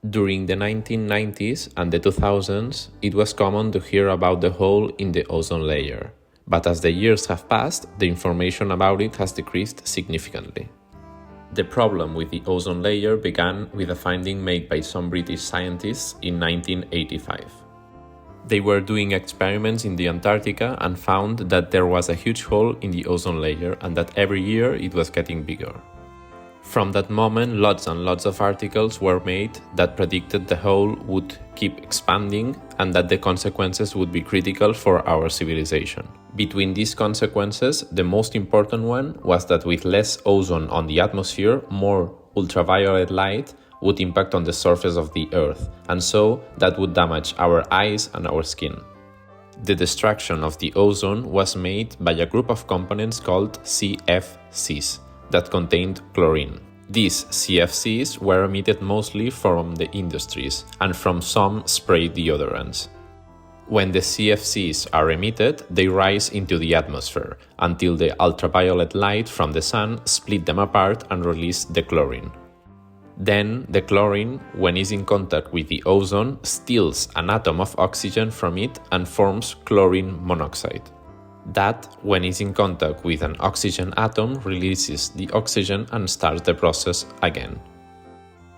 During the 1990s and the 2000s, it was common to hear about the hole in the ozone layer, but as the years have passed, the information about it has decreased significantly. The problem with the ozone layer began with a finding made by some British scientists in 1985. They were doing experiments in the Antarctica and found that there was a huge hole in the ozone layer and that every year it was getting bigger. From that moment, lots and lots of articles were made that predicted the hole would keep expanding and that the consequences would be critical for our civilization. Between these consequences, the most important one was that with less ozone on the atmosphere, more ultraviolet light would impact on the surface of the Earth, and so that would damage our eyes and our skin. The destruction of the ozone was made by a group of components called CFCs that contained chlorine. These CFCs were emitted mostly from the industries and from some spray deodorants. When the CFCs are emitted, they rise into the atmosphere until the ultraviolet light from the sun split them apart and release the chlorine. Then the chlorine, when is in contact with the ozone, steals an atom of oxygen from it and forms chlorine monoxide. That, when it's in contact with an oxygen atom, releases the oxygen and starts the process again.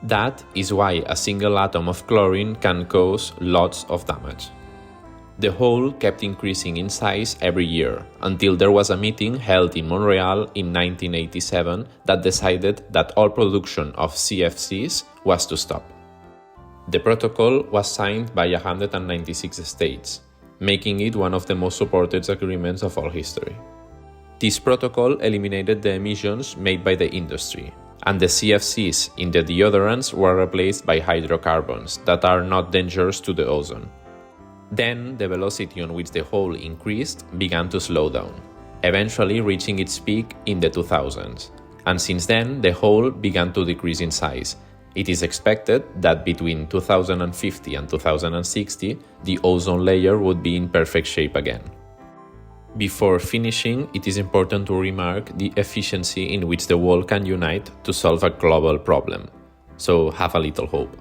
That is why a single atom of chlorine can cause lots of damage. The hole kept increasing in size every year, until there was a meeting held in Montreal in 1987 that decided that all production of CFCs was to stop. The protocol was signed by 196 states, making it one of the most supported agreements of all history. This protocol eliminated the emissions made by the industry, and the CFCs in the deodorants were replaced by hydrocarbons that are not dangerous to the ozone. Then the velocity on which the hole increased began to slow down, eventually reaching its peak in the 2000s, and since then the hole began to decrease in size. It is expected that between 2050 and 2060, the ozone layer would be in perfect shape again. Before finishing, it is important to remark the efficiency in which the world can unite to solve a global problem. So have a little hope.